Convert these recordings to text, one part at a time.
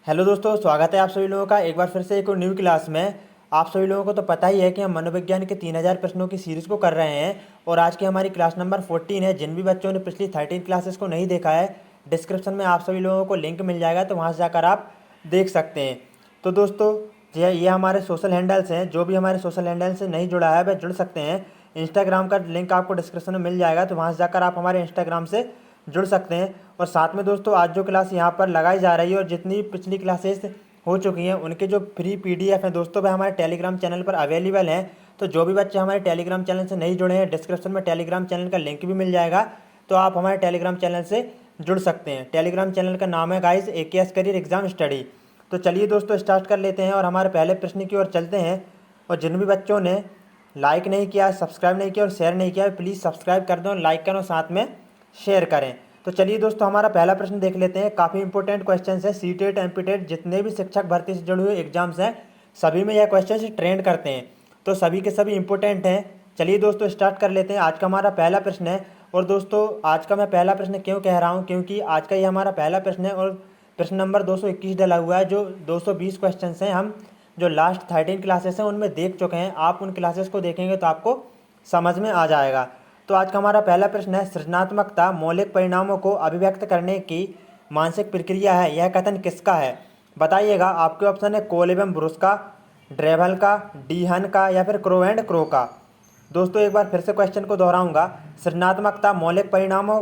Hello दोस्तों, स्वागत है आप सभी लोगों का एक बार फिर से एक और न्यू क्लास में। आप सभी लोगों को तो पता ही है कि हम मनोविज्ञान के 3000 प्रश्नों की सीरीज़ को कर रहे हैं और आज की हमारी क्लास नंबर 14 है। जिन भी बच्चों ने पिछली 13 क्लासेस को नहीं देखा है, डिस्क्रिप्शन में आप सभी लोगों को लिंक मिल जाएगा, तो वहाँ से जाकर आप देख सकते हैं। तो दोस्तों, ये हमारे सोशल हैंडल्स हैं। जो भी हमारे सोशल हैंडल से नहीं जुड़ा है वह जुड़ सकते हैं। इंस्टाग्राम का लिंक आपको डिस्क्रिप्शन में मिल जाएगा, तो वहाँ से जाकर आप हमारे इंस्टाग्राम से जुड़ सकते हैं। और साथ में दोस्तों, आज जो क्लास यहाँ पर लगाई जा रही है और जितनी पिछली क्लासेस हो चुकी हैं उनके जो फ्री पीडीएफ हैं दोस्तों, वह हमारे टेलीग्राम चैनल पर अवेलेबल हैं। तो जो भी बच्चे हमारे टेलीग्राम चैनल से नहीं जुड़े हैं, डिस्क्रिप्शन में टेलीग्राम चैनल का लिंक भी मिल जाएगा, तो आप हमारे टेलीग्राम चैनल से जुड़ सकते हैं। टेलीग्राम चैनल का नाम है guys AKS career exam study. तो चलिए दोस्तों, स्टार्ट कर लेते हैं और हमारे पहले प्रश्न की ओर चलते हैं। और जिन भी बच्चों ने लाइक नहीं किया, सब्सक्राइब नहीं किया और शेयर नहीं किया, प्लीज़ सब्सक्राइब कर दो, लाइक करो, साथ में शेयर करें। तो चलिए दोस्तों, हमारा पहला प्रश्न देख लेते हैं। काफ़ी इंपॉर्टेंट क्वेश्चन है। सीटेट, एमपीटेट जितने भी शिक्षक भर्ती से जुड़े हुए एग्जाम्स हैं, सभी में यह क्वेश्चन ट्रेंड करते हैं, तो सभी के सभी इंपॉर्टेंट हैं। चलिए दोस्तों, स्टार्ट कर लेते हैं। आज का हमारा पहला प्रश्न है। और दोस्तों, आज का मैं पहला प्रश्न क्यों कह रहा हूँ, क्योंकि आज का ये हमारा पहला प्रश्न है और प्रश्न नंबर 221 डला हुआ है। जो 220 क्वेश्चन हैं हम जो लास्ट 13 क्लासेस हैं उनमें देख चुके हैं। आप उन क्लासेस को देखेंगे तो आपको समझ में आ जाएगा। तो आज का हमारा पहला प्रश्न है, सृजनात्मकता मौलिक परिणामों को अभिव्यक्त करने की मानसिक प्रक्रिया है, यह कथन किसका है? बताइएगा। आपके ऑप्शन है कोल एवं ब्रुश का, ड्रेभल का, डीहन का या फिर क्रो एंड क्रो का। दोस्तों, एक बार फिर से क्वेश्चन को दोहराऊंगा। सृजनात्मकता मौलिक परिणामों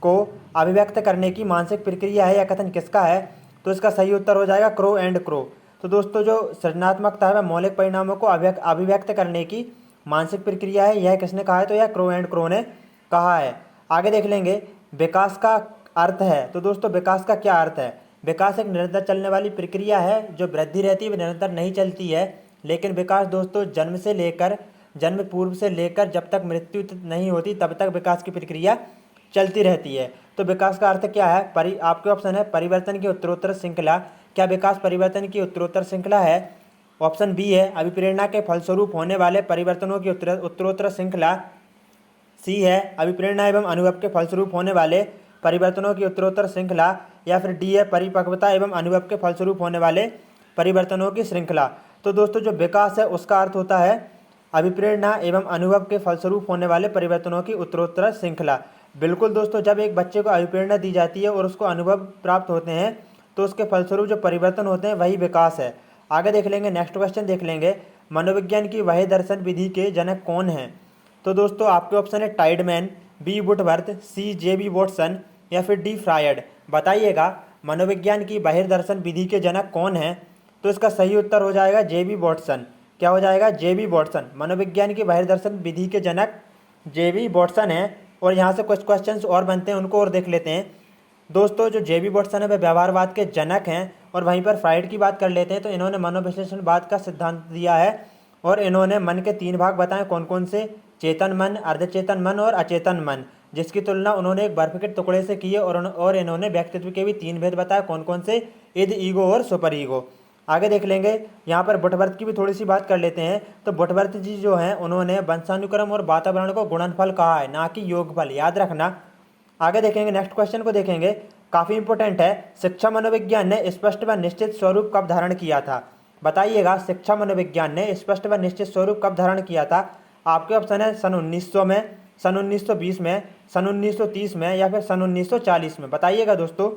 को अभिव्यक्त करने की मानसिक प्रक्रिया है, यह कथन किसका है? तो इसका सही उत्तर हो जाएगा क्रो एंड क्रो। तो दोस्तों, जो सृजनात्मकता है वह मौलिक परिणामों को अभिव्यक्त करने की मानसिक प्रक्रिया है, यह किसने कहा है? तो यह क्रो एंड क्रो ने कहा है। आगे देख लेंगे। विकास का अर्थ है। तो दोस्तों, विकास का क्या अर्थ है? विकास एक निरंतर चलने वाली प्रक्रिया है। जो वृद्धि रहती है वह निरंतर नहीं चलती है, लेकिन विकास दोस्तों जन्म पूर्व से लेकर जब तक मृत्यु नहीं होती तब तक विकास की प्रक्रिया चलती रहती है। तो विकास का अर्थ क्या है? आपके ऑप्शन है परिवर्तन की उत्तरोत्तर श्रृंखला। क्या विकास परिवर्तन की उत्तरोत्तर श्रृंखला है? ऑप्शन बी है अभिप्रेरणा के फलस्वरूप होने वाले परिवर्तनों की उत्तरोत्तर श्रृंखला। सी है अभिप्रेरणा एवं अनुभव के फलस्वरूप होने वाले परिवर्तनों की उत्तरोत्तर श्रृंखला। या फिर डी है परिपक्वता एवं अनुभव के फलस्वरूप होने वाले परिवर्तनों की श्रृंखला। तो दोस्तों, जो विकास है उसका अर्थ होता है अभिप्रेरणा एवं अनुभव के फलस्वरूप होने वाले परिवर्तनों की उत्तरोत्तर श्रृंखला। बिल्कुल दोस्तों, जब एक बच्चे को अभिप्रेरणा दी जाती है और उसको अनुभव प्राप्त होते हैं तो उसके फलस्वरूप जो परिवर्तन होते हैं वही विकास है। आगे देख लेंगे। नेक्स्ट क्वेश्चन देख लेंगे। मनोविज्ञान की वह दर्शन विधि के जनक कौन हैं? तो दोस्तों, आपके ऑप्शन है टाइडमैन, बी वुडवर्थ, सी JB वॉटसन या फिर डी फ्रायड। बताइएगा। मनोविज्ञान की बहिर्दर्शन विधि के जनक कौन हैं? तो इसका सही उत्तर हो जाएगा JB वॉटसन। क्या हो जाएगा? JB Watson. मनोविज्ञान की बहिर्दर्शन विधि के जनक JB वॉटसन है। और यहाँ से कुछ क्वेश्चंस और बनते हैं, उनको और देख लेते हैं। दोस्तों, जो JB वॉटसन है वह व्यवहारवाद के जनक हैं। और वहीं पर फ्राइड की बात कर लेते हैं, तो इन्होंने मनोविश्लेषणवाद का सिद्धांत दिया है और इन्होंने मन के 3 भाग बताए। कौन कौन से? चेतन मन, अर्धचेतन मन और अचेतन मन, जिसकी तुलना उन्होंने एक बर्फ के टुकड़े से की है। और इन्होंने व्यक्तित्व के भी 3 भेद बताए। कौन कौन से? इद, ईगो और सुपर ईगो। आगे देख लेंगे। यहाँ पर बुटवर्थ की भी थोड़ी सी बात कर लेते हैं। तो बुटवर्थ जी जो हैं उन्होंने वंशानुक्रम और वातावरण को गुणनफल कहा है, ना कि योगफल, याद रखना। आगे देखेंगे। नेक्स्ट क्वेश्चन को देखेंगे। काफ़ी इंपॉर्टेंट है। शिक्षा मनोविज्ञान ने स्पष्ट व निश्चित स्वरूप कब धारण किया था? बताइएगा। शिक्षा मनोविज्ञान ने स्पष्ट व निश्चित स्वरूप कब धारण किया था? आपके ऑप्शन है सन 1900 में, सन 1920 में, सन 1930 में या फिर सन 1940 में। बताइएगा दोस्तों।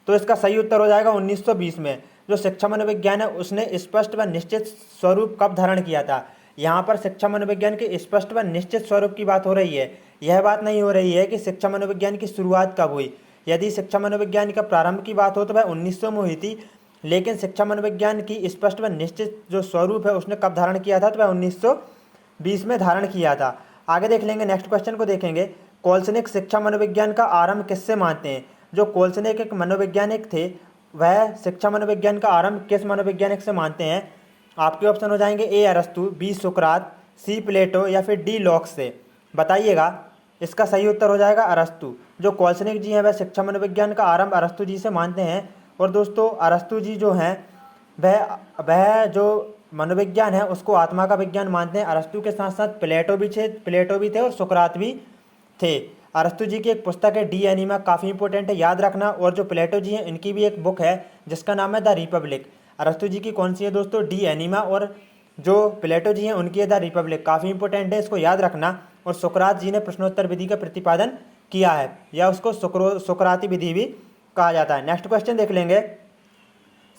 तो इसका सही उत्तर हो जाएगा 1920 में। जो शिक्षा मनोविज्ञान है उसने स्पष्ट व निश्चित स्वरूप कब धारण किया था? यहाँ पर शिक्षा मनोविज्ञान के स्पष्ट व निश्चित स्वरूप की बात हो रही है। यह बात नहीं हो रही है कि शिक्षा मनोविज्ञान की शुरुआत कब हुई। यदि शिक्षा मनोविज्ञान का प्रारंभ की बात हो तो वह 1900 में हुई थी, लेकिन शिक्षा मनोविज्ञान की स्पष्ट व निश्चित जो स्वरूप है उसने कब धारण किया था? तो वह 1920 में धारण किया था। आगे देख लेंगे। नेक्स्ट क्वेश्चन को देखेंगे। कोल्सनिक शिक्षा मनोविज्ञान का आरंभ किससे मानते हैं? जो कोल्सनिक एक मनोवैज्ञानिक थे, वह शिक्षा मनोविज्ञान का आरंभ किस मनोवैज्ञानिक से मानते हैं? आपके ऑप्शन हो जाएंगे ए अरस्तु, बी सुकरात, सी प्लेटो या फिर डी लॉक से। बताइएगा। इसका सही उत्तर हो जाएगा अरस्तु। जो कोल्सनिक जी हैं वह शिक्षा मनोविज्ञान का आरंभ अरस्तु जी से मानते हैं। और दोस्तों, अरस्तु जी जो हैं वह जो मनोविज्ञान है उसको आत्मा का विज्ञान मानते हैं। अरस्तु के साथ साथ प्लेटो भी थे और सुकरात भी थे। अरस्तु जी की एक पुस्तक है डी एनिमा, काफ़ी इंपॉर्टेंट है, याद रखना। और जो प्लेटो जी हैं इनकी भी एक बुक है जिसका नाम है द रिपब्लिक। अरस्तु जी की कौन सी है दोस्तों? De Anima. और जो प्लेटो जी हैं उनकी है द रिपब्लिक, काफ़ी इंपॉर्टेंट है, इसको याद रखना। और सुकरात जी ने प्रश्नोत्तर विधि का प्रतिपादन किया है, या उसको सुकराती विधि भी कहा जाता है। नेक्स्ट क्वेश्चन देख लेंगे,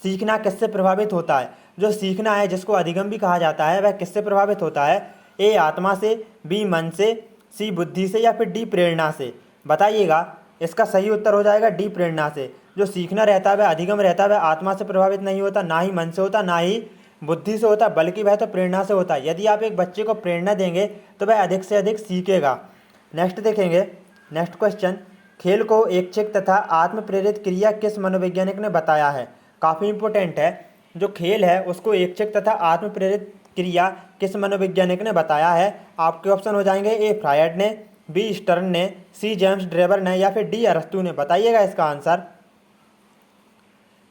सीखना किससे प्रभावित होता है? जो सीखना है, जिसको अधिगम भी कहा जाता है, वह किससे प्रभावित होता है? ए आत्मा से, बी मन से, सी बुद्धि से, या फिर डी प्रेरणा से? बताइएगा। इसका सही उत्तर हो जाएगा डी प्रेरणा से। जो सीखना रहता है वह अधिगम रहता है, वह आत्मा से प्रभावित नहीं होता, ना ही मन से होता, ना ही बुद्धि से होता, बल्कि वह तो प्रेरणा से होता है। यदि आप एक बच्चे को प्रेरणा देंगे तो वह अधिक से अधिक सीखेगा। नेक्स्ट देखेंगे, नेक्स्ट क्वेश्चन, खेल को ऐच्छिक तथा आत्म प्रेरित क्रिया किस मनोवैज्ञानिक ने बताया है? काफ़ी इंपॉर्टेंट है। जो खेल है उसको ऐच्छिक तथा आत्म प्रेरित क्रिया किस मनोवैज्ञानिक ने बताया है? आपके ऑप्शन हो जाएंगे, ए फ्रायड ने, बी स्टर्न ने, सी जेम्स ड्रेबर ने, या फिर डी अरस्तु ने? बताइएगा इसका आंसर।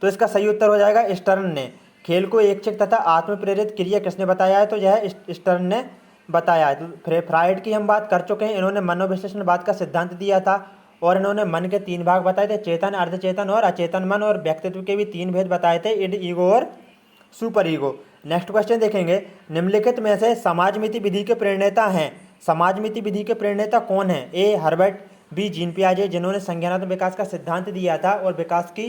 तो इसका सही उत्तर हो जाएगा स्टर्न ने। खेल को ऐच्छिक तथा आत्म प्रेरित क्रिया किसने बताया है? तो यह स्टर्न ने बताया है। तो फ्रायड की हम बात कर चुके हैं, इन्होंने मनोविश्लेषणवाद का सिद्धांत दिया था और इन्होंने मन के 3 भाग बताए थे, चेतन, अर्धचेतन और अचेतन मन, और व्यक्तित्व के भी 3 भेद बताए थे, इड, ईगो और सुपर ईगो। नेक्स्ट क्वेश्चन देखेंगे, निम्नलिखित में से समाजमिति विधि के प्रणेता हैं। समाजमिति विधि के प्रणेता कौन है? ए हर्बर्ट, बी जीन पियाजे, जिन्होंने संज्ञानात्मक विकास का सिद्धांत दिया था और विकास की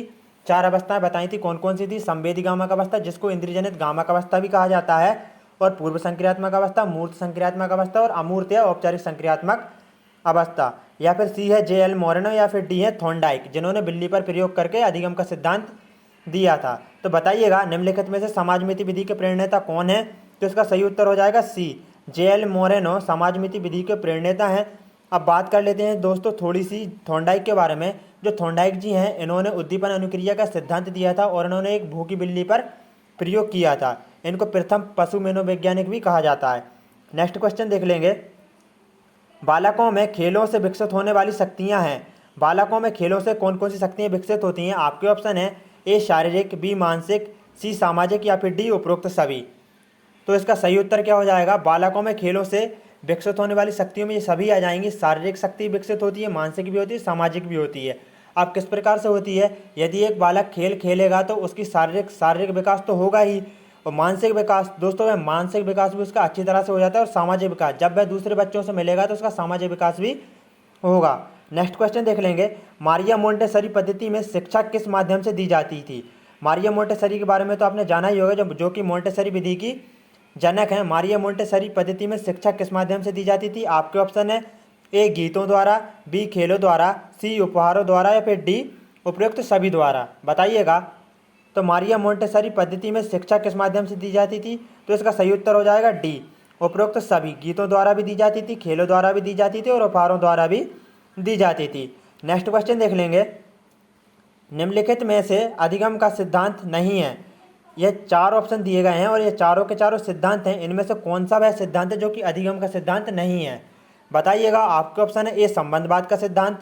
4 अवस्थाएं बताई थी। कौन कौन सी थी? संवेदी गामक अवस्था, जिसको इंद्रियजनित गामक अवस्था भी कहा जाता है, और पूर्व संक्रियात्मक अवस्था, मूर्त संक्रियात्मक अवस्था, और अमूर्त या औपचारिक संक्रियात्मक अवस्था। या फिर सी है जे.एल. मोरेनो, या फिर डी है थॉर्नडाइक, जिन्होंने बिल्ली पर प्रयोग करके अधिगम का सिद्धांत दिया था। तो बताइएगा, निम्नलिखित में से समाजमिति विधि के प्रणेता कौन है? तो इसका सही उत्तर हो जाएगा सी, जे.एल. मोरेनो समाजमिति विधि के प्रणेता हैं। अब बात कर लेते हैं दोस्तों थोड़ी सी थॉर्नडाइक के बारे में। जो थॉर्नडाइक जी हैं, इन्होंने उद्दीपन अनुक्रिया का सिद्धांत दिया था और इन्होंने एक भूखी बिल्ली पर प्रयोग किया था। इनको प्रथम पशु मनोवैज्ञानिक भी कहा जाता है। नेक्स्ट क्वेश्चन देख लेंगे, बालकों में खेलों से विकसित होने वाली शक्तियां हैं। बालकों में खेलों से कौन कौन सी शक्तियां विकसित होती हैं? आपके ऑप्शन है, ए शारीरिक, बी मानसिक, सी सामाजिक, या फिर डी उपरोक्त सभी। तो इसका सही उत्तर क्या हो जाएगा? बालकों में खेलों से विकसित होने वाली शक्तियों में ये सभी आ जाएंगी। शारीरिक शक्ति विकसित होती है, मानसिक भी होती है, सामाजिक भी होती है। अब किस प्रकार से होती है? यदि एक बालक खेल खेलेगा तो उसकी शारीरिक विकास तो होगा ही, और मानसिक विकास दोस्तों, वह मानसिक विकास भी उसका अच्छी तरह से हो जाता है, और सामाजिक विकास, जब वह दूसरे बच्चों से मिलेगा तो उसका सामाजिक विकास भी होगा। नेक्स्ट क्वेश्चन देख लेंगे, मारिया मोंटेसरी पद्धति में शिक्षा किस माध्यम से दी जाती थी? मारिया मोंटेसरी के बारे में तो आपने जाना ही होगा, जो कि मोंटेसरी विधि की जनक हैं। मारिया मोंटेसरी पद्धति में शिक्षा किस माध्यम से दी जाती थी? आपके ऑप्शन है, ए गीतों द्वारा, बी खेलों द्वारा, सी उपहारों द्वारा, या फिर डी उपयुक्त सभी द्वारा। बताइएगा। तो मारिया मोंटेसरी पद्धति में शिक्षा किस माध्यम से दी जाती थी? तो इसका सही उत्तर हो जाएगा डी, उपरोक्त सभी। गीतों द्वारा भी दी जाती थी, खेलों द्वारा भी दी जाती थी, और उपहारों द्वारा भी दी जाती थी। नेक्स्ट क्वेश्चन देख लेंगे, निम्नलिखित में से अधिगम का सिद्धांत नहीं है। यह 4 ऑप्शन दिए गए हैं और ये चारों के चारों सिद्धांत हैं। इनमें से कौन सा वह सिद्धांत है जो कि अधिगम का सिद्धांत नहीं है? बताइएगा। आपके ऑप्शन है, ए संबंधवाद का सिद्धांत,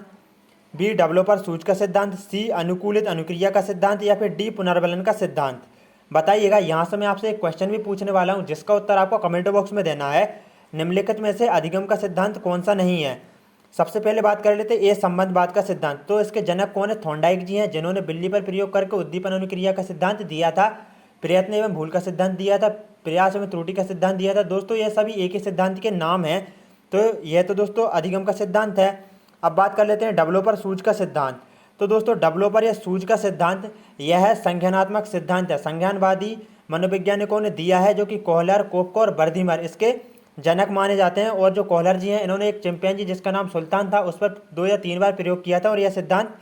बी डेवलपर सूच का सिद्धांत, सी अनुकूलित अनुक्रिया का सिद्धांत, या फिर डी पुनर्बलन का सिद्धांत। बताइएगा। यहाँ से मैं आपसे एक क्वेश्चन भी पूछने वाला हूँ जिसका उत्तर आपको कमेंट बॉक्स में देना है। निम्नलिखित में से अधिगम का सिद्धांत कौन सा नहीं है? सबसे पहले बात कर लेते हैं ए संबंधवाद का सिद्धांत। तो इसके जनक कौन है? थॉर्नडाइक जी हैं, जिन्होंने बिल्ली पर प्रयोग करके उद्दीपन अनुक्रिया का सिद्धांत दिया था, प्रयत्न एवं भूल का सिद्धांत दिया था, प्रयास एवं त्रुटि का सिद्धांत दिया था। दोस्तों ये सभी एक ही सिद्धांत के नाम हैं। तो यह तो दोस्तों अधिगम का सिद्धांत है। अब बात कर लेते हैं डेवलपर सूच का सिद्धांत। तो दोस्तों डेवलपर या सूच का सिद्धांत यह संज्ञानात्मक सिद्धांत है, संज्ञानवादी मनोवैज्ञानिकों ने दिया है, जो कि कोहलर, कोपका और बर्धीमर इसके जनक माने जाते हैं। और जो कोहलर जी हैं, इन्होंने एक चिंपैंजी जिसका नाम सुल्तान था उस पर 2 या 3 बार प्रयोग किया था और यह सिद्धांत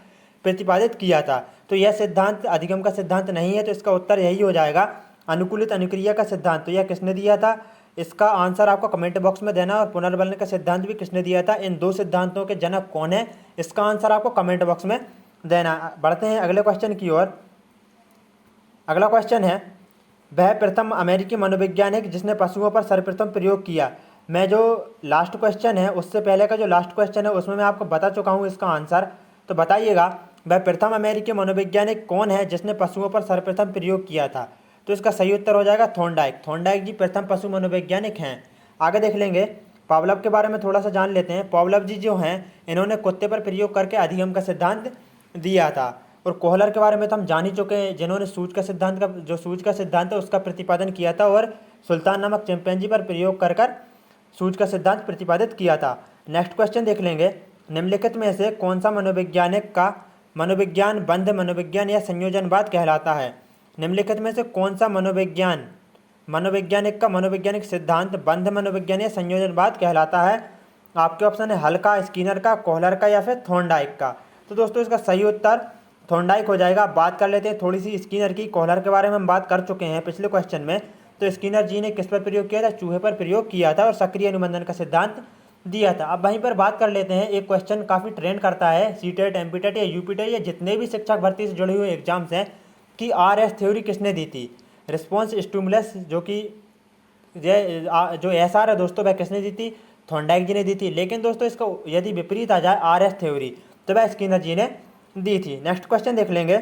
प्रतिपादित किया था। तो यह सिद्धांत अधिगम का सिद्धांत नहीं है। तो इसका उत्तर यही हो जाएगा, अनुकूलित अनुक्रिया का सिद्धांत। तो यह किसने दिया था? इसका आंसर आपको कमेंट बॉक्स में देना। और पुनर्बलन का सिद्धांत भी किसने दिया था? इन 2 सिद्धांतों के जनक कौन है? इसका आंसर आपको कमेंट बॉक्स में देना। बढ़ते हैं अगले क्वेश्चन की ओर। अगला क्वेश्चन है, वह प्रथम अमेरिकी मनोवैज्ञानिक जिसने पशुओं पर सर्वप्रथम प्रयोग किया। मैं जो लास्ट क्वेश्चन है उससे पहले का जो लास्ट क्वेश्चन है उसमें मैं आपको बता चुका हूँ इसका आंसर। तो बताइएगा, वह प्रथम अमेरिकी मनोवैज्ञानिक कौन है जिसने पशुओं पर सर्वप्रथम प्रयोग किया था? तो इसका सही उत्तर हो जाएगा थॉर्नडाइक। थॉर्नडाइक जी प्रथम पशु मनोवैज्ञानिक हैं। आगे देख लेंगे, पावलव के बारे में थोड़ा सा जान लेते हैं। पावलव जी जो हैं इन्होंने कुत्ते पर प्रयोग करके अधिगम का सिद्धांत दिया था। और कोहलर के बारे में तो हम जान ही चुके हैं, जिन्होंने सूज का सिद्धांत है उसका प्रतिपादन किया था और सुल्तान नामक चिंपैंजी पर प्रयोग कर कर सूज का सिद्धांत प्रतिपादित किया था। नेक्स्ट क्वेश्चन देख लेंगे, निम्नलिखित में से कौन सा मनोवैज्ञानिक का मनोविज्ञान बंध मनोविज्ञान या संयोजनवाद कहलाता है। निम्नलिखित में से कौन सा मनोवैज्ञानिक का मनोवैज्ञानिक सिद्धांत बंध मनोविज्ञान या संयोजनवाद कहलाता है। आपके ऑप्शन है हल्का, स्किनर का, कोहलर का या फिर थॉर्नडाइक का। तो दोस्तों इसका सही उत्तर थॉर्नडाइक हो जाएगा। बात कर लेते हैं थोड़ी सी स्किनर की। कोहलर के बारे में हम बात कर चुके हैं पिछले क्वेश्चन में। तो स्किनर जी ने किस पर प्रयोग किया था, चूहे पर प्रयोग किया था और सक्रिय अनुबंधन का सिद्धांत दिया था। अब वहीं पर बात कर लेते हैं, एक क्वेश्चन काफ़ी ट्रेंड करता है सीटेट, एमपीटेट या यूपीटेट या जितने भी शिक्षक भर्ती से जुड़े हुए एग्जाम्स हैं कि आरएस थ्योरी किसने दी थी। रिस्पॉन्स स्टिमुलस जो कि जो एसआर है दोस्तों वह किसने दी थी, थॉर्नडाइक जी ने दी थी। लेकिन दोस्तों इसका यदि विपरीत आ जाए आरएस थ्योरी तो वह स्किनर जी ने दी थी। नेक्स्ट क्वेश्चन देख लेंगे,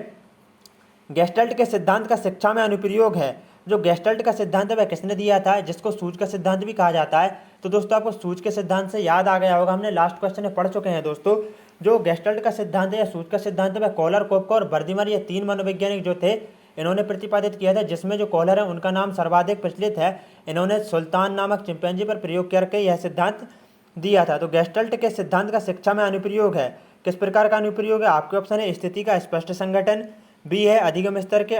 गेस्टल्ट के सिद्धांत का शिक्षा में अनुप्रयोग है। जो गेस्टल्ट का सिद्धांत है वह किसने दिया था, जिसको सूज का सिद्धांत भी कहा जाता है। तो दोस्तों आपको सूज के सिद्धांत से याद आ गया होगा, हमने लास्ट क्वेश्चन में पढ़ चुके हैं दोस्तों। जो गेस्टल्ट का सिद्धांत है या सूज का सिद्धांत है वह कोहलर, कोपका और बर्दिमर ये 3 मनोवैज्ञानिक जो थे इन्होंने प्रतिपादित किया था, जिसमें जो कोहलर है उनका नाम सर्वाधिक प्रचलित है। इन्होंने सुल्तान नामक चिंपैंजी पर प्रयोग करके यह सिद्धांत दिया था। तो गेस्टल्ट के सिद्धांत का शिक्षा में अनुप्रयोग है। किस प्रकार का अनुप्रयोग है, आपके ऑप्शन है स्थिति का स्पष्ट संगठन, बी है अधिगम स्तर के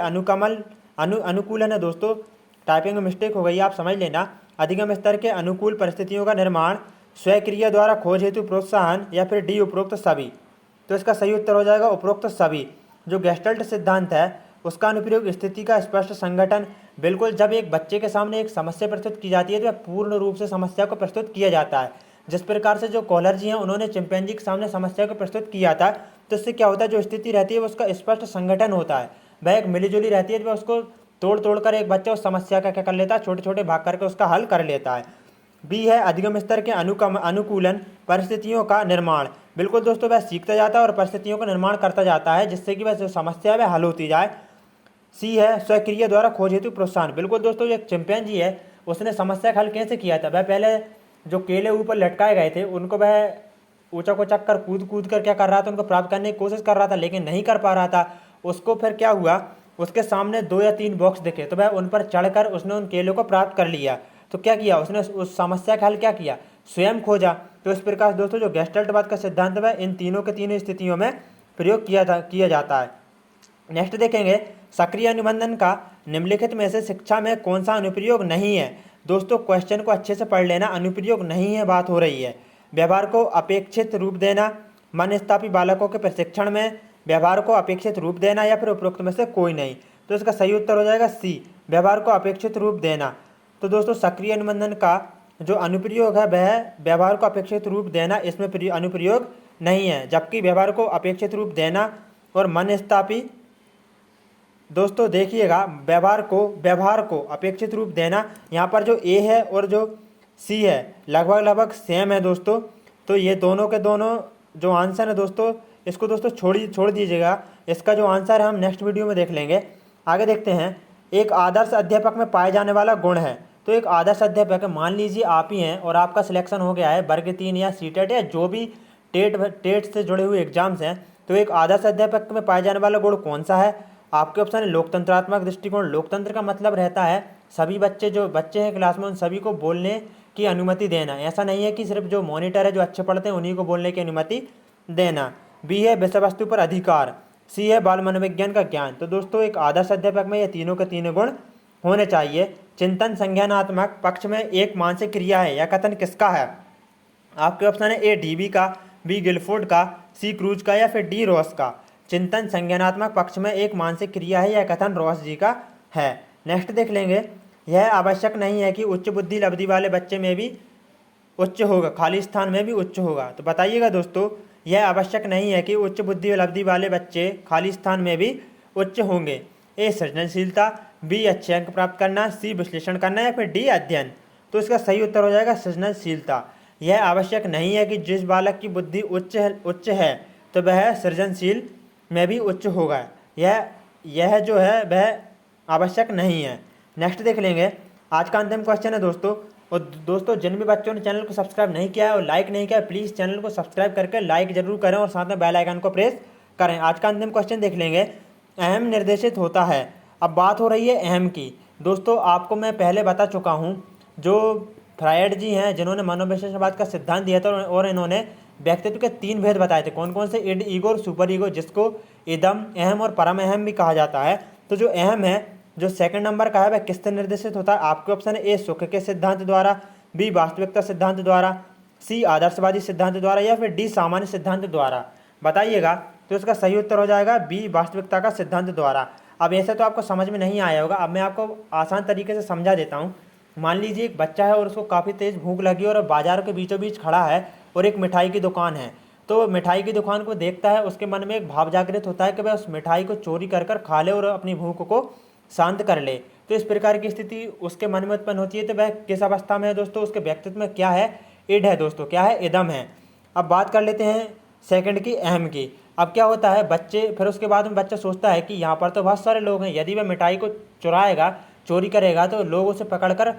अनुकूलन है दोस्तों, टाइपिंग में मिस्टेक हो गई आप समझ लेना, अधिगम स्तर के अनुकूल परिस्थितियों का निर्माण, स्वक्रिया द्वारा खोज हेतु प्रोत्साहन या फिर डी उपरोक्त सभी। तो इसका सही उत्तर हो जाएगा उपरोक्त सभी। जो गेस्टल्ट सिद्धांत है उसका अनुप्रयोग स्थिति का स्पष्ट संगठन, बिल्कुल जब एक बच्चे के सामने एक समस्या प्रस्तुत की जाती है तो वह पूर्ण रूप से समस्या को प्रस्तुत किया जाता है। जिस प्रकार से जो कोहलर जी हैं उन्होंने चिंपैंजी के सामने समस्या को प्रस्तुत किया था, तो इससे क्या होता है, जो स्थिति रहती है वो उसका स्पष्ट संगठन होता है, वह एक मिलीजुली रहती है, वह उसको तोड़ कर एक बच्चा उस समस्या का क्या कर लेता है, छोटे छोटे भाग करके उसका हल कर लेता है। बी है अधिगम स्तर के अनुकूलन परिस्थितियों का निर्माण, बिल्कुल दोस्तों वह सीखता जाता है और परिस्थितियों का निर्माण करता जाता है जिससे कि वह जो समस्या है वह हल होती जाए। सी है स्वक्रिया द्वारा खोज हेतु प्रोत्साहन, बिल्कुल दोस्तों जो एक चिंपैंजी है उसने समस्या का हल कैसे किया था, वह पहले जो केले ऊपर लटकाए गए थे उनको वह ऊंचा को चक्कर कूद कर क्या कर रहा था, उनको प्राप्त करने की कोशिश कर रहा था लेकिन नहीं कर पा रहा था। उसको फिर क्या हुआ, उसके सामने 2 या 3 बॉक्स दिखे तो वह उन पर चढ़कर उसने उन केलों को प्राप्त कर लिया। तो क्या किया उसने, उस समस्या का हल क्या किया, स्वयं खोजा। तो इस प्रकार दोस्तों जो गेस्टल्टवाद का सिद्धांत है इन तीनों के तीनों स्थितियों में प्रयोग किया जाता है। नेक्स्ट देखेंगे, सक्रिय अनुबंधन का निम्नलिखित में से शिक्षा में कौन सा अनुप्रयोग नहीं है। दोस्तों क्वेश्चन को अच्छे से पढ़ लेना, अनुप्रयोग नहीं है बात हो रही है। व्यवहार को अपेक्षित रूप देना, मनस्तापी बालकों के प्रशिक्षण में व्यवहार को अपेक्षित रूप देना या फिर उपरोक्त में से कोई नहीं। तो इसका सही उत्तर हो जाएगा सी, व्यवहार को अपेक्षित रूप देना। तो दोस्तों सक्रिय अनुबंधन का जो अनुप्रयोग है वह व्यवहार को अपेक्षित रूप देना, इसमें अनुप्रयोग नहीं है। जबकि व्यवहार को अपेक्षित रूप देना और मनस्तापी, दोस्तों देखिएगा व्यवहार को अपेक्षित रूप देना, यहाँ पर जो ए है और जो सी है लगभग सेम है दोस्तों। तो ये दोनों के दोनों जो आंसर है दोस्तों इसको दोस्तों छोड़ दीजिएगा, इसका जो आंसर है हम नेक्स्ट वीडियो में देख लेंगे। आगे देखते हैं, एक आदर्श अध्यापक में पाए जाने वाला गुण है। तो एक आदर्श अध्यापक है, मान लीजिए आप ही हैं और आपका सिलेक्शन हो गया है वर्ग 3 या सीटेट या जो भी टेट से जुड़े हुए एग्जाम्स हैं। तो एक आदर्श अध्यापक में पाए जाने वाला गुण कौन सा है, आपके ऑप्शन है लोकतंत्रात्मक दृष्टिकोण। लोकतंत्र का मतलब रहता है सभी जो बच्चे हैं क्लास में उन सभी को बोलने की अनुमति देना, ऐसा नहीं है कि सिर्फ जो मॉनिटर है जो अच्छे पढ़ते हैं उन्हीं को बोलने की अनुमति देना। बी है विषय वस्तु पर अधिकार, सी है बाल मनोविज्ञान का ज्ञान। तो दोस्तों एक आदर्श अध्यापक में ये तीनों के तीनों गुण होने चाहिए। चिंतन संज्ञानात्मक पक्ष में एक मानसिक क्रिया है, यह कथन किसका है, आपके ऑप्शन है ए डीबी का, बी गिलफोर्ड का, सी क्रूज का या फिर डी रॉस का। चिंतन संज्ञानात्मक पक्ष में एक मानसिक क्रिया है, यह कथन रॉस जी का है। नेक्स्ट देख लेंगे, यह आवश्यक नहीं है कि उच्च बुद्धि लब्धि वाले बच्चे में भी उच्च होगा, खाली स्थान में भी उच्च होगा। तो बताइएगा दोस्तों, यह आवश्यक नहीं है कि उच्च बुद्धि लब्धि वाले बच्चे खाली स्थान में भी उच्च होंगे। ए सृजनशीलता, बी अच्छे अंक प्राप्त करना, सी विश्लेषण करना या फिर डी अध्ययन। तो इसका सही उत्तर हो जाएगा सृजनशीलता। यह आवश्यक नहीं है कि जिस बालक की बुद्धि उच्च है तो वह सृजनशील में भी उच्च होगा, यह जो है वह आवश्यक नहीं है। नेक्स्ट देख लेंगे, आज का अंतिम क्वेश्चन है दोस्तों, और दोस्तों जिन भी बच्चों ने चैनल को सब्सक्राइब नहीं किया है और लाइक नहीं किया है, प्लीज़ चैनल को सब्सक्राइब करके लाइक जरूर करें और साथ में बेल आइकन को प्रेस करें। आज का अंतिम क्वेश्चन देख लेंगे। अहम निर्देशित होता है। अब बात हो रही है अहम की। दोस्तों आपको मैं पहले बता चुका हूँ, जो फ्रायड जी हैं जिन्होंने मनोविश्लेषणवाद का सिद्धांत दिया था और इन्होंने व्यक्तित्व के 3 भेद बताए थे। कौन कौन से? इड, ईगो और सुपर ईगो, जिसको इदम, अहम और परम अहम भी कहा जाता है। तो जो अहम है, जो सेकंड नंबर का है, वह किससे निर्देशित होता है? आपके ऑप्शन है ए सुख के सिद्धांत द्वारा, बी वास्तविकता सिद्धांत द्वारा, सी आदर्शवादी सिद्धांत द्वारा, या फिर डी सामान्य सिद्धांत द्वारा। बताइएगा। तो इसका सही उत्तर हो जाएगा बी वास्तविकता का सिद्धांत द्वारा। अब ऐसे तो आपको समझ में नहीं आया होगा, अब मैं आपको आसान तरीके से समझा देता हूँ। मान लीजिए एक बच्चा है और उसको काफ़ी तेज़ भूख लगी और बाजार के बीचों बीच खड़ा है और एक मिठाई की दुकान है। तो मिठाई की दुकान को देखता है, उसके मन में एक भाव जागृत होता है कि वह उस मिठाई को चोरी कर कर खा ले और अपनी भूख को शांत कर ले। तो इस प्रकार की स्थिति उसके मन में उत्पन्न होती है। तो वह किस अवस्था में है दोस्तों? उसके व्यक्तित्व में क्या है? इड है दोस्तों, क्या है? इदम है। अब बात कर लेते हैं सेकंड की, अहम की। अब क्या होता है, बच्चे फिर उसके बाद में बच्चा सोचता है कि यहाँ पर तो बहुत सारे लोग हैं, यदि वह मिठाई को चुराएगा, चोरी करेगा, तो लोग उसे पकड़कर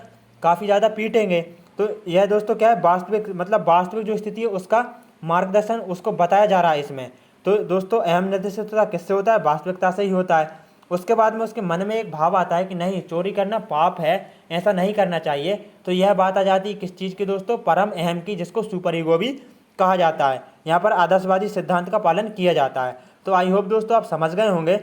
काफ़ी ज़्यादा पीटेंगे। तो यह दोस्तों क्या है? वास्तविक, मतलब वास्तविक जो स्थिति है उसका मार्गदर्शन उसको बताया जा रहा है इसमें। तो दोस्तों अहम निर्देशित होता किससे होता है? वास्तविकता से ही होता है। उसके बाद में उसके मन में एक भाव आता है कि नहीं, चोरी करना पाप है, ऐसा नहीं करना चाहिए। तो यह बात आ जाती है किस चीज़ की दोस्तों? परम अहम की, जिसको सुपर ईगो भी कहा जाता है। यहाँ पर आदर्शवादी सिद्धांत का पालन किया जाता है। तो आई होप दोस्तों आप समझ गए होंगे।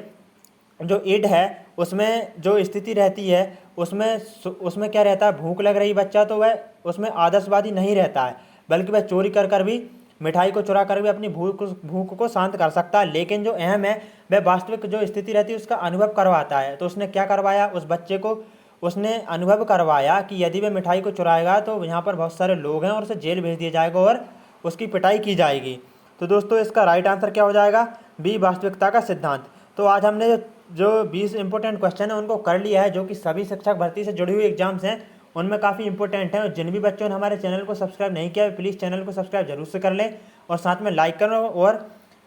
जो इड है उसमें जो स्थिति रहती है उसमें क्या रहता है? भूख लग रही बच्चा, तो वह उसमें आदर्शवादी नहीं रहता है, बल्कि वह चोरी कर कर भी, मिठाई को चुरा कर भी अपनी भूख को शांत कर सकता है। लेकिन जो अहम है वह वास्तविक जो स्थिति रहती है उसका अनुभव करवाता है। तो उसने क्या करवाया? उस बच्चे को उसने अनुभव करवाया कि यदि वह मिठाई को चुराएगा तो यहाँ पर बहुत सारे लोग हैं और उसे जेल भेज दिया जाएगा और उसकी पिटाई की जाएगी। तो दोस्तों इसका राइट आंसर क्या हो जाएगा? बी वास्तविकता का सिद्धांत। तो आज हमने जो 20 इंपॉर्टेंट क्वेश्चन है उनको कर लिया है, जो कि सभी शिक्षक भर्ती से जुड़ी हुई एग्जाम्स हैं, उनमें काफ़ी इंपॉर्टेंट हैं। और जिन भी बच्चों ने हमारे चैनल को सब्सक्राइब नहीं किया है, प्लीज़ चैनल को सब्सक्राइब जरूर से कर लें और साथ में लाइक करें और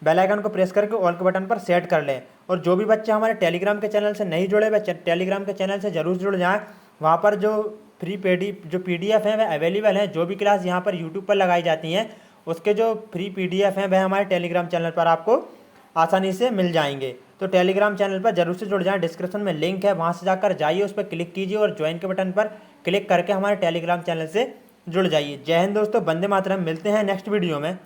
बेल आइकन को प्रेस करके ऑल के बटन पर सेट कर लें। और जो भी बच्चे हमारे टेलीग्राम के चैनल से नहीं जुड़े, वह टेलीग्राम के चैनल से जरूर जुड़ जाएँ। वहाँ पर जो जो PDF हैं वह अवेलेबल हैं। जो भी क्लास यहाँ पर यूट्यूब पर लगाई जाती हैं उसके जो फ्री PDF हैं वह हमारे टेलीग्राम चैनल पर आपको आसानी से मिल जाएंगे। तो टेलीग्राम चैनल पर जरूर से जुड़ जाएं। डिस्क्रिप्शन में लिंक है, वहां से जाकर जाइए, उस पर क्लिक कीजिए और ज्वाइन के बटन पर क्लिक करके हमारे टेलीग्राम चैनल से जुड़ जाइए। जय हिंद दोस्तों, वंदे मातरम। मिलते हैं नेक्स्ट वीडियो में।